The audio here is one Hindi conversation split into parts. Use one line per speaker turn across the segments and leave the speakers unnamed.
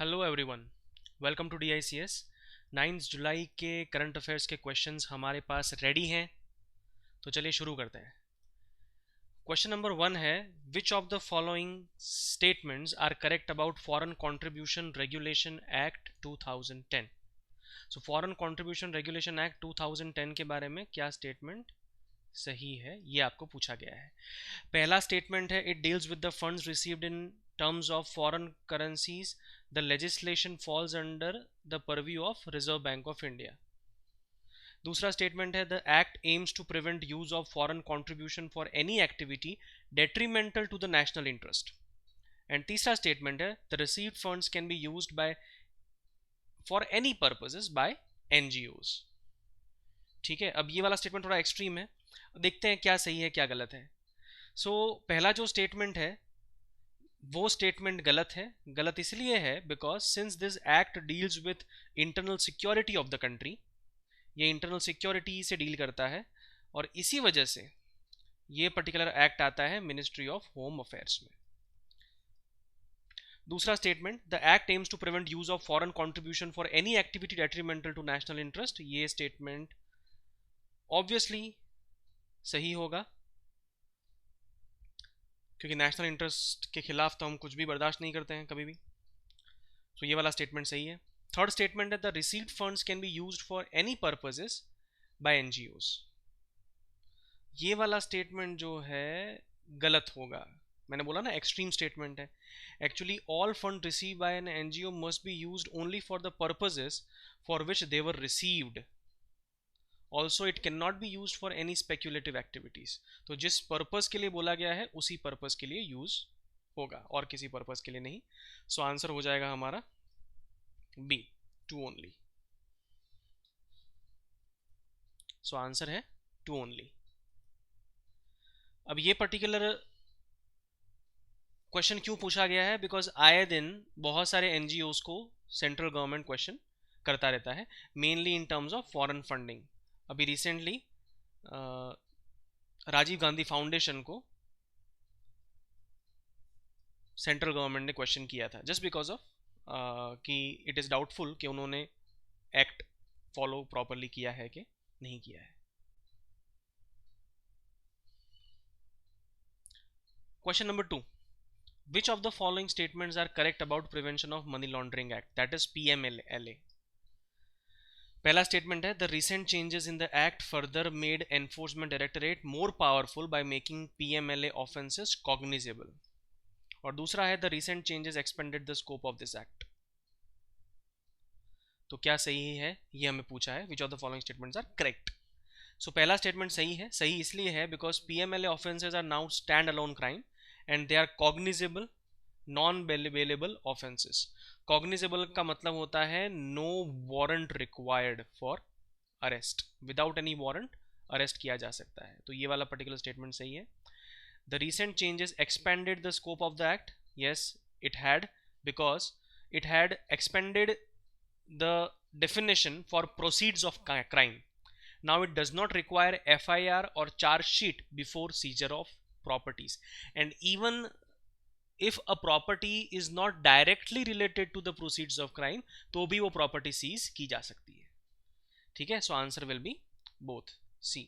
Hello everyone, welcome to DICS। 9 जुलाई के करंट अफेयर्स के क्वेश्चंस हमारे पास रेडी हैं, तो चलिए शुरू करते हैं। क्वेश्चन नंबर 1 है, which of the following statements are correct about foreign contribution regulation act 2010। So foreign contribution regulation act 2010 के बारे में क्या स्टेटमेंट सही है, ये आपको पूछा गया है। पहला स्टेटमेंट है, it deals with the funds received in terms of foreign currencies, the legislation falls under the purview of Reserve Bank of India. दूसरा स्टेटमेंट है, the act aims to prevent use of foreign contribution for any activity detrimental to the national interest. And तीसरा स्टेटमेंट है, the received funds can be used by for any purposes by NGOs। ठीक है, अब ये वाला स्टेटमेंट थोड़ा एक्सट्रीम है, देखते हैं क्या सही है क्या गलत है। पहला जो स्टेटमेंट है वो स्टेटमेंट गलत है। गलत इसलिए है because since this act deals with internal security of the country, ये इंटरनल सिक्योरिटी से डील करता है और इसी वजह से ये पर्टिकुलर एक्ट आता है मिनिस्ट्री ऑफ होम अफेयर्स में। दूसरा statement, the act aims to prevent use of foreign contribution for any activity detrimental to national interest, ये स्टेटमेंट ऑब्वियसली सही होगा क्योंकि नेशनल इंटरेस्ट के खिलाफ तो हम कुछ भी बर्दाश्त नहीं करते हैं कभी भी। तो ये वाला स्टेटमेंट सही है। थर्ड स्टेटमेंट है, the received funds can be used for any purposes by NGOs। ये वाला स्टेटमेंट जो है गलत होगा। मैंने बोला ना एक्सट्रीम स्टेटमेंट है। Actually all fund receive by an NGO must be used only for the purposes for which they were received. Also it can not be used for any speculative activities. तो जिस पर्पज के लिए बोला गया है उसी पर्पज के लिए यूज होगा और किसी पर्पज के लिए नहीं। सो आंसर हो जाएगा हमारा B, two only. So answer है टू ओनली। अब ये पर्टिकुलर क्वेश्चन क्यों पूछा गया है, बिकॉज आए दिन बहुत सारे NGOs को सेंट्रल गवर्नमेंट क्वेश्चन करता रहता है, mainly in terms of foreign funding. अभी रिसेंटली राजीव गांधी फाउंडेशन को सेंट्रल गवर्नमेंट ने क्वेश्चन किया था जस्ट बिकॉज ऑफ कि इट इज़ डाउटफुल कि उन्होंने एक्ट फॉलो प्रॉपरली किया है कि नहीं किया है। Question number 2, which of the following statements are correct about prevention of money laundering act, that is PMLA। पहला स्टेटमेंट है, the recent changes in the act further made enforcement directorate more powerful by making PMLA offences cognizable. और दूसरा है, the recent changes expanded the scope of this act. तो क्या सही है ये हमें पूछा है, which of the following statements are correct. सो पहला स्टेटमेंट सही है। सही इसलिए है because PMLA offences are now stand alone crime and they are cognizable non bailable offences. Cognizable का मतलब होता है no warrant required for arrest, without any warrant arrest किया जा सकता है। तो ये वाला पर्टिकुलर स्टेटमेंट सही है। The recent changes expanded the scope of the act, yes it had, because it had expanded the definition for proceeds of crime. Now it does not require FIR or charge sheet before seizure of properties, and even if a property is not directly related to the proceeds of crime तो भी वो property seize की जा सकती है। ठीक है, so answer will be both C।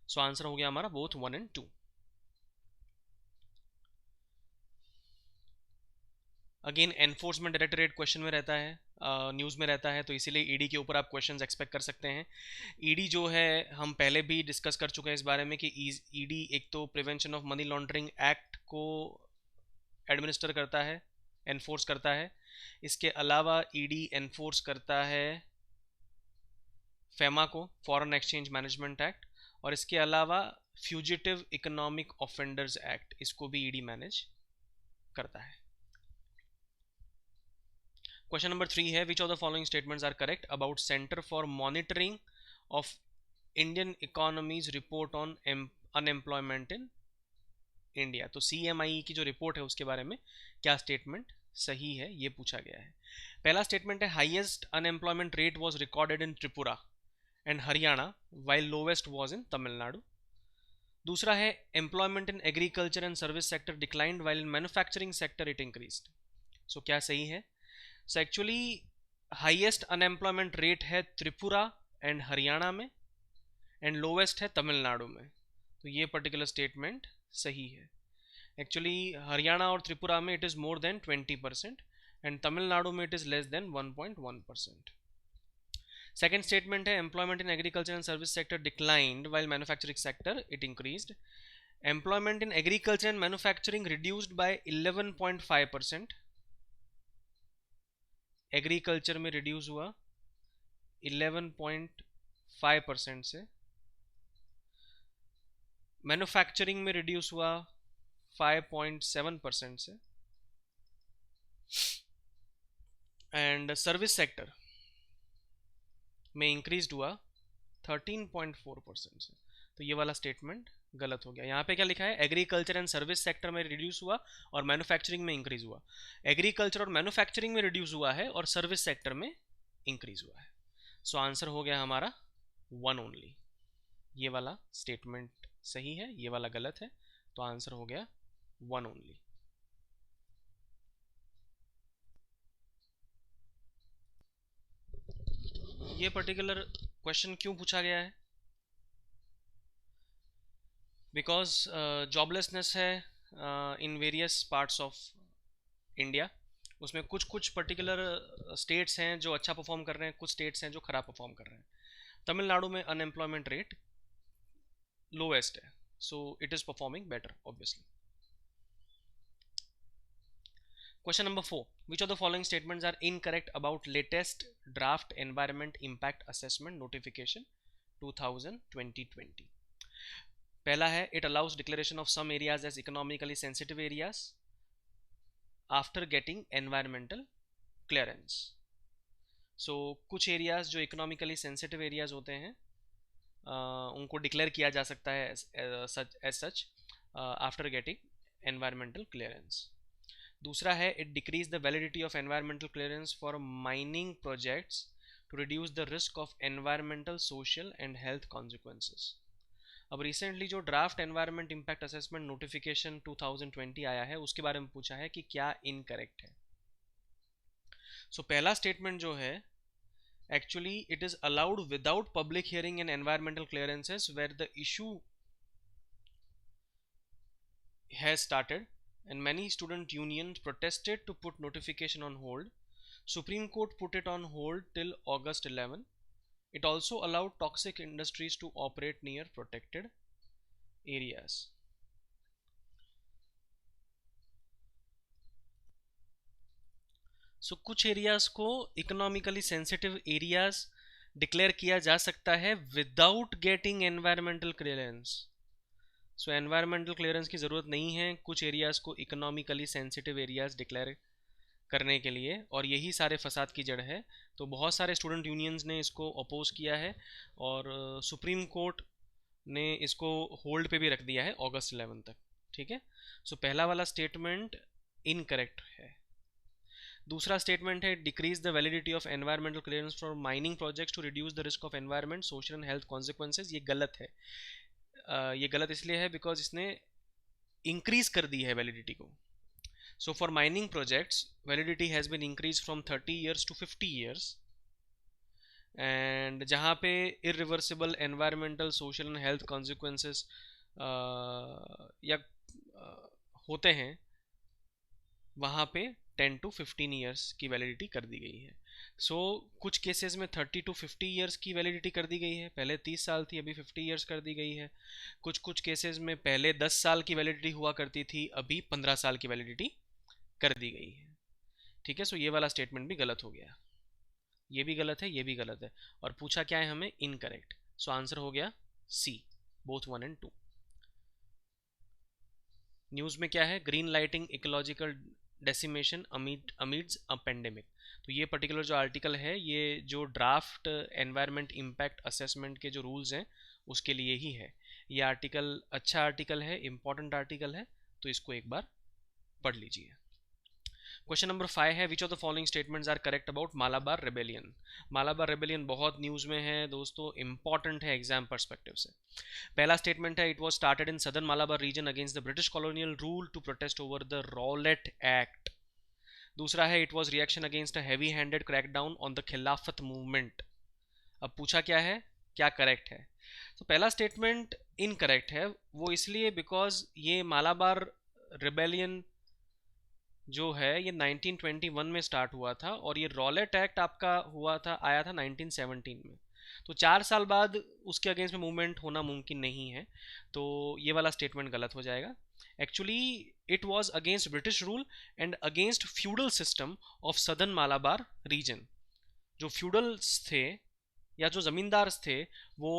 so answer हो गया हमारा both 1 and 2। Again enforcement directorate question में रहता है, न्यूज़ में रहता है, तो इसीलिए ईडी के ऊपर आप क्वेश्चंस एक्सपेक्ट कर सकते हैं। ईडी जो है हम पहले भी डिस्कस कर चुके हैं इस बारे में कि ईडी एक तो prevention of money laundering act को एडमिनिस्टर करता है, एनफोर्स करता है। इसके अलावा ईडी एनफोर्स करता है फेमा को, फॉरेन एक्सचेंज मैनेजमेंट एक्ट, और इसके अलावा फ्यूजिटिव इकोनॉमिक ऑफेंडर्स एक्ट, इसको भी ईडी मैनेज करता है। क्वेश्चन नंबर 3 है, which of the following statements are correct about centre for monitoring of Indian economies report on unemployment in India. तो CMI की जो रिपोर्ट है उसके बारे में क्या स्टेटमेंट सही है ये पूछा गया है। पहला स्टेटमेंट है, highest unemployment rate was recorded in Tripura and Haryana while lowest was in Tamil Nadu. दूसरा है employment in agriculture and service sector declined while in manufacturing sector it increased. So क्या सही है? So actually highest unemployment rate है त्रिपुरा एंड हरियाणा में, एंड लोवेस्ट है तमिलनाडु में। तो ये पर्टिकुलर स्टेटमेंट सही है। एक्चुअली हरियाणा और त्रिपुरा में it is more than 20% and Tamil Nadu में it is less than 1.1%। Second statement है employment in agriculture and service sector declined while manufacturing sector it increased. Employment in agriculture and manufacturing reduced by 11.5%। Agriculture में रिड्यूस हुआ 11.5% से, मैन्युफैक्चरिंग में रिड्यूस हुआ 5.7% से, एंड सर्विस सेक्टर में इंक्रीज हुआ 13.4% से। तो ये वाला स्टेटमेंट गलत हो गया। यहाँ पे क्या लिखा है? एग्रीकल्चर एंड सर्विस सेक्टर में रिड्यूस हुआ और मैन्युफैक्चरिंग में इंक्रीज हुआ। एग्रीकल्चर और मैन्युफैक्चरिंग में रिड्यूस हुआ है और सर्विस सेक्टर में इंक्रीज हुआ है। सो आंसर हो गया हमारा 1 ओनली। ये वाला स्टेटमेंट सही है, ये वाला गलत है, तो आंसर हो गया 1 ओनली। ये पर्टिकुलर क्वेश्चन क्यों पूछा गया है? बिकॉज जॉबलेसनेस है in various parts of India. उसमें कुछ कुछ पर्टिकुलर स्टेट्स हैं जो अच्छा परफॉर्म कर रहे हैं, कुछ स्टेट्स हैं जो खराब परफॉर्म कर रहे हैं। तमिलनाडु में अनएम्प्लॉयमेंट रेट लोएस्ट है, so it is performing better obviously. Question number 4. Which of the following statements are incorrect about latest draft environment impact assessment notification 2020? पहला है it allows declaration of some areas as economically sensitive areas after getting environmental clearance. So कुछ areas जो economically sensitive areas होते हैं उनको declare किया जा सकता है as such after getting environmental clearance. दूसरा है it decreases the validity of environmental clearance for mining projects to reduce the risk of environmental, social and health consequences. अब रिसेंटली जो draft environment impact assessment notification 2020 आया है उसके बारे में पूछा है कि क्या इनकरेक्ट है। सो पहला स्टेटमेंट जो है actually it is allowed without public hearing and environmental clearances where the issue has started and many student unions protested to put notification on hold. Supreme Court put it on hold till August 11. It also allowed toxic industries to operate near protected areas. So कुछ एरियाज को इकोनॉमिकली सेंसिटिव एरियाज डिक्लेयर किया जा सकता है विदाउट गेटिंग एनवायरमेंटल क्लियरेंस। सो एनवायरमेंटल क्लियरेंस की ज़रूरत नहीं है कुछ एरियाज़ को इकोनॉमिकली सेंसिटिव एरियाज़ डिक्लेयर करने के लिए, और यही सारे फसाद की जड़ है। तो बहुत सारे स्टूडेंट यूनियंस ने इसको अपोज किया है और सुप्रीम कोर्ट ने इसको होल्ड पे भी रख दिया है अगस्त 11 तक। ठीक है, सो पहला वाला स्टेटमेंट इनकरेक्ट है। दूसरा स्टेटमेंट है decreases the validity of environmental clearance for mining projects to reduce the risk of environment, social and health consequences. ये गलत है। ये गलत इसलिए है बिकॉज इसने इंक्रीज कर दी है वैलिडिटी को। So for mining projects validity has been increase from 30 years to 50 years, and जहाँ पे irreversible environmental, social and health consequences या होते हैं वहाँ पे 10 to 15 years की वैलिडिटी कर दी गई है। सो कुछ केसेस में 30 to 50 years की वैलिडिटी कर दी गई है, पहले 30 साल थी अभी 50 years कर दी गई है। कुछ केसेस में पहले 10 साल की वैलिडिटी हुआ करती थी, अभी 15 साल की वैलिडिटी कर दी गई है। ठीक है, सो ये वाला स्टेटमेंट भी गलत हो गया, ये भी गलत है, ये भी गलत है, और पूछा क्या है हमें? इनकरेक्ट। सो आंसर हो गया सी, बोथ 1 and 2। न्यूज़ में क्या है? Green lighting ecological decimation amidst a pandemic. तो ये पर्टिकुलर जो आर्टिकल है ये जो ड्राफ्ट एनवायरनमेंट इम्पैक्ट असेसमेंट के जो रूल्स हैं उसके लिए ही है। ये आर्टिकल अच्छा आर्टिकल है, इम्पॉर्टेंट आर्टिकल है, तो इसको एक बार पढ़ लीजिए। क्वेश्चन नंबर 5 है which of the following statements are correct about Malabar rebellion. Malabar rebellion बहुत न्यूज़ में है दोस्तों, इंपॉर्टेंट है एग्जाम परस्पेक्टिव से। पहला स्टेटमेंट है it was started in southern Malabar region against the British colonial rule to protest over the Rowlatt act. दूसरा है it was reaction against a heavy handed crackdown on the Khilafat movement. अब पूछा क्या है, क्या करेक्ट है? तो पहला स्टेटमेंट इनकरेक्ट है, वो इसलिए बिकॉज ये मालाबार रिबेलियन जो है ये 1921 में स्टार्ट हुआ था और ये रॉलेट एक्ट आपका हुआ था, आया था 1917 में। तो 4 साल बाद उसके अगेंस्ट में मूवमेंट होना मुमकिन नहीं है, तो ये वाला स्टेटमेंट गलत हो जाएगा। Actually it was against British rule and against feudal system of southern Malabar region. जो फ्यूडल्स थे या जो ज़मींदार थे वो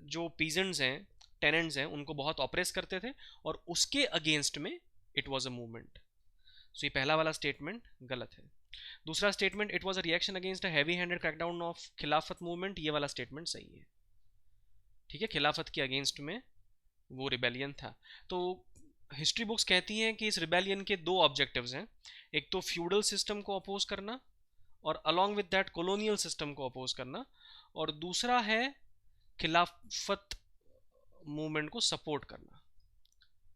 जो पीजेंट्स हैं, टेनेंट्स हैं, उनको बहुत ऑपरेस करते थे और उसके अगेंस्ट में इट वाज अ मूवमेंट। सो ये पहला वाला स्टेटमेंट गलत है। दूसरा statement it was a reaction against a heavy handed crackdown of खिलाफत मूवमेंट, ये वाला स्टेटमेंट सही है। ठीक है, खिलाफत के अगेंस्ट में वो रिबेलियन था। तो हिस्ट्री बुक्स कहती हैं कि इस रिबेलियन के दो ऑब्जेक्टिव्स हैं, एक तो फ्यूडल सिस्टम को अपोज करना और along with that colonial system को अपोज करना, और दूसरा है खिलाफत मूवमेंट को सपोर्ट करना।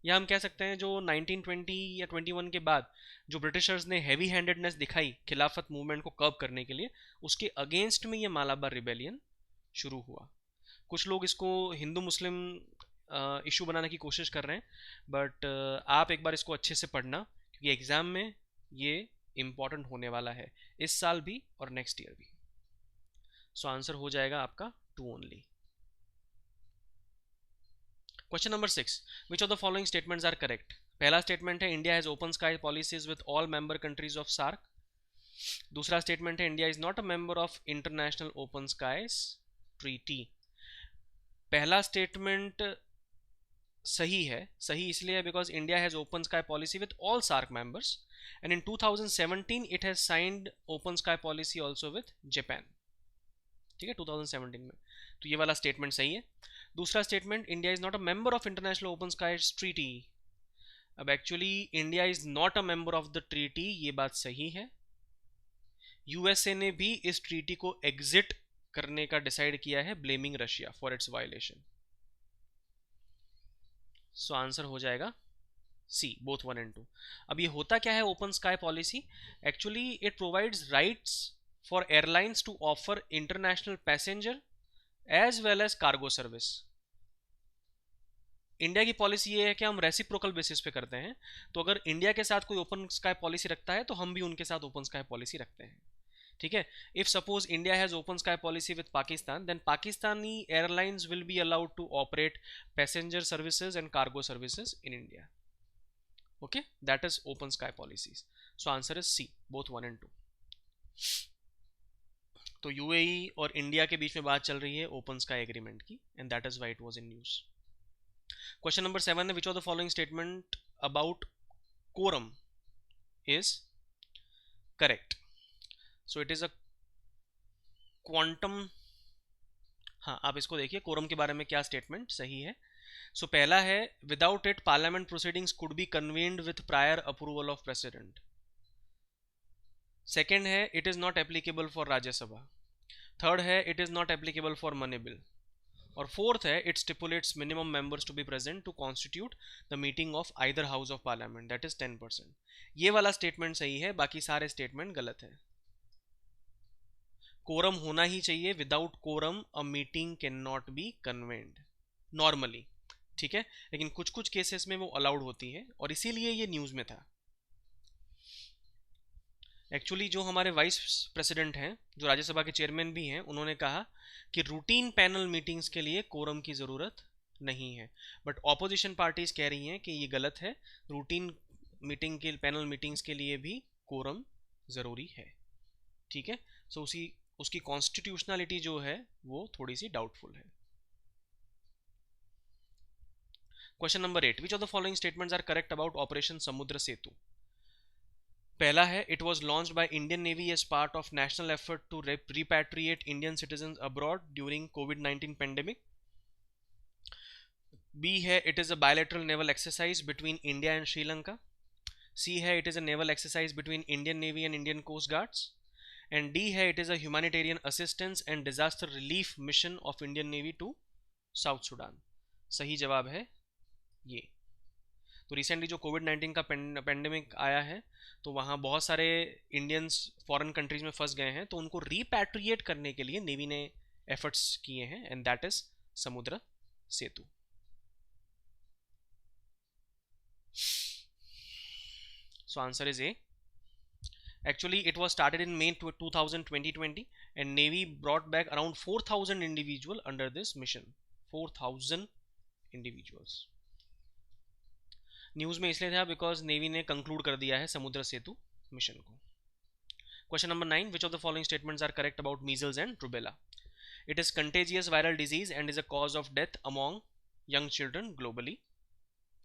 या हम कह सकते हैं जो 1920 या 21 के बाद जो ब्रिटिशर्स ने हैवी हैंडेडनेस दिखाई खिलाफत मूवमेंट को कर्ब करने के लिए, उसके अगेंस्ट में ये मालाबार रिबेलियन शुरू हुआ। कुछ लोग इसको हिंदू मुस्लिम इशू बनाने की कोशिश कर रहे हैं, बट आप एक बार इसको अच्छे से पढ़ना क्योंकि एग्ज़ाम में ये इम्पॉर्टेंट होने वाला है, इस साल भी और नेक्स्ट ईयर भी। सो आंसर हो जाएगा आपका 2 only. Question number 6, which of the following statements are correct? पहला स्टेटमेंट है India has open sky policies with all member countries of SAARC. दूसरा स्टेटमेंट है India is not a member of international open skies treaty. पहला स्टेटमेंट सही है, सही इसलिए है because India has open sky policy with all SAARC members and in 2017 it has signed open sky policy also with Japan. ठीक है, 2017 में, तो ये वाला स्टेटमेंट सही है। दूसरा statement India is not a member of international open skies treaty. अब actually India is not a member of the treaty, ये बात सही है। यूएसए ने भी इस ट्रीटी को एग्जिट करने का डिसाइड किया है, blaming Russia for its violation. So answer हो जाएगा सी, बोथ 1 and 2। अब ये होता क्या है open sky policy? Actually it provides rights for airlines to offer international passenger as well as cargo service. India की पॉलिसी ये है कि हम रेसिप्रोकल बेसिस पे करते हैं, तो अगर इंडिया के साथ कोई ओपन स्काई पॉलिसी रखता है तो हम भी उनके साथ ओपन स्काई पॉलिसी रखते हैं। ठीक है, if suppose India has open sky policy with Pakistan, then Pakistani airlines will be allowed to operate passenger services and cargo services in India. Okay, that is open sky policies. So answer is C, both 1 and 2। तो यूएई और इंडिया के बीच में बात चल रही है ओपन स्काई एग्रीमेंट की, and that is why it was in news. Question number 7 है which of the following statement about quorum is correct? So it is a quantum. हाँ, आप इसको देखिए कोरम के बारे में क्या स्टेटमेंट सही है। सो पहला है without it parliament proceedings could be convened with prior approval of president. Second है it is not applicable for Rajya Sabha. Third है it is not applicable for money bill. और फोर्थ है it stipulates minimum members to be present to constitute the meeting of either house of parliament, that is 10%। ये वाला स्टेटमेंट सही है, बाकी सारे स्टेटमेंट गलत है। कोरम होना ही चाहिए, without quorum a meeting can not be convened normally. ठीक है, लेकिन कुछ कुछ केसेस में वो अलाउड होती है और इसीलिए ये न्यूज़ में था। एक्चुअली जो हमारे वाइस प्रेसिडेंट हैं, जो राज्यसभा के चेयरमैन भी हैं, उन्होंने कहा कि रूटीन पैनल मीटिंग्स के लिए कोरम की ज़रूरत नहीं है, बट ऑपोजिशन पार्टीज कह रही हैं कि ये गलत है, रूटीन मीटिंग के पैनल मीटिंग्स के लिए भी कोरम ज़रूरी है। ठीक है, सो उसकी कॉन्स्टिट्यूशनलिटी जो है वो थोड़ी सी डाउटफुल है। Question number 8, which of the following statements are correct about operation Samudra Setu? पहला है it was launched by Indian navy as part of national effort to repatriate Indian citizens abroad during कोविड-19 पेंडेमिक। बी है it is a bilateral naval exercise between India and Sri Lanka. C है it is a naval exercise between Indian navy and Indian coast guards, and D है it is a humanitarian assistance and disaster relief mission of Indian navy to South Sudan. सही जवाब है ये। तो रिसेंटली जो कोविड-19 का पेंडेमिक आया है, तो वहाँ बहुत सारे इंडियंस फॉरेन कंट्रीज में फंस गए हैं, तो उनको रिपैट्रिएट करने के लिए नेवी ने एफर्ट्स किए हैं, and that is Samudra Setu. So answer is A. Actually, it was started in May 2020 and Navy brought back around 4,000 individuals under this mission. 4,000 individuals. News में इसलिए था बिकॉज नेवी ने कंक्लूड कर दिया है समुद्र सेतु मिशन को। Question number 9, which of the following statements are correct about measles and rubella? It is contagious viral disease and is a cause of death among young children globally,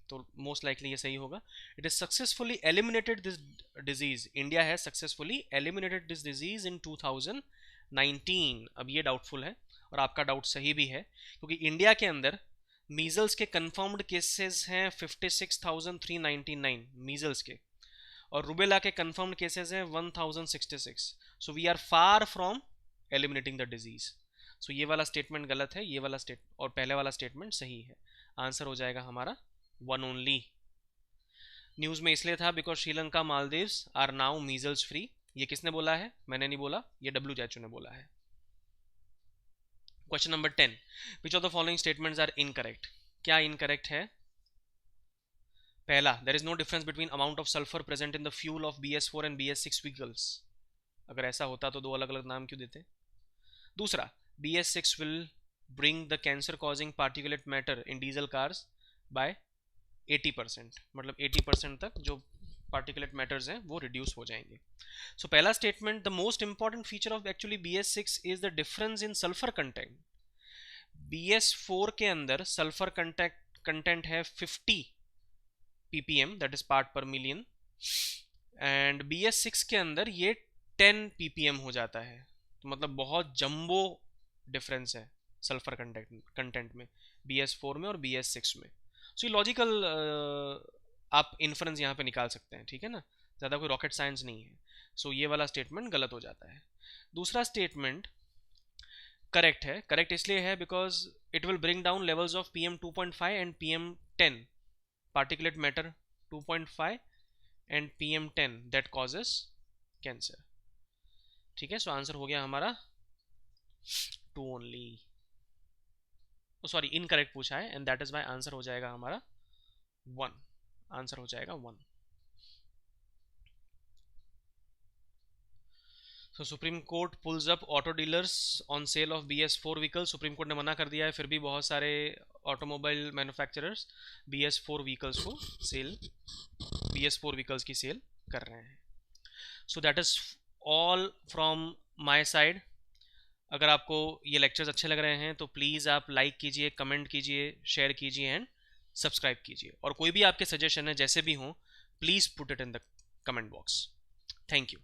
तो मोस्ट लाइकली ये सही होगा। It is successfully eliminated this disease, India has successfully eliminated this disease in 2019। अब ये डाउटफुल है और आपका डाउट सही भी है, क्योंकि इंडिया के अंदर मीजल्स के कंफर्म्ड केसेस हैं 56,399 मीजल्स के, और रूबेला के कंफर्म्ड केसेस हैं 1066। So we are far from eliminating the disease. So ये वाला स्टेटमेंट गलत है, ये वाला और पहले वाला स्टेटमेंट सही है। आंसर हो जाएगा हमारा वन ओनली। न्यूज़ में इसलिए था because Sri Lanka Maldives are now measles free. ये किसने बोला है? मैंने नहीं बोला, ये WHO ने बोला है। Question number 10, which of the following statements are incorrect? क्या इनकरेक्ट है? पहला, there is no difference between amount of sulphur present in the fuel of BS4 and BS6 vehicles. अगर ऐसा होता तो दो अलग अलग नाम क्यों देते? दूसरा, BS6 will bring the cancer causing particulate matter in diesel cars by 80%, मतलब 80% तक जो पार्टिकुलेट मैटर्स हैं वो रिड्यूस हो जाएंगे। सो पहला statement, the most important feature of actually BS6 is the difference in sulphur content. BS4 के अंदर सल्फर कंटेंट है 50 ppm, दैट इज पार्ट पर मिलियन, एंड BS6 के अंदर ये 10 ppm हो जाता है। तो मतलब बहुत जंबो डिफरेंस है सल्फर कंटेंट में BS4 में और BS6 में। सो ये लॉजिकल आप इन्फ्रेंस यहाँ पे निकाल सकते हैं, ठीक है ना, ज़्यादा कोई रॉकेट साइंस नहीं है। सो ये वाला स्टेटमेंट गलत हो जाता है। दूसरा स्टेटमेंट करेक्ट है। करेक्ट इसलिए है because it will bring down levels of PM 2.5 and PM10, particulate matter 2.5 and PM10 that causes cancer. ठीक है, सो आंसर हो गया हमारा 2 ओनली। सॉरी, इनकरेक्ट पूछा है, and that is why answer हो जाएगा हमारा 1। आंसर हो जाएगा 1। तो supreme court pulls up auto dealers on sale of BS4 vehicle. Supreme court ने मना कर दिया है, फिर भी बहुत सारे ऑटोमोबाइल मैन्युफैक्चरर्स BS4 व्हीकल्स को BS4 व्हीकल्स की सेल कर रहे हैं। So that is all from my side. अगर आपको ये लेक्चर्स अच्छे लग रहे हैं तो प्लीज़ आप लाइक कीजिए, कमेंट कीजिए, शेयर कीजिए एंड सब्सक्राइब कीजिए। और कोई भी आपके सजेशन है जैसे भी हों, please put it in the comment box. Thank you.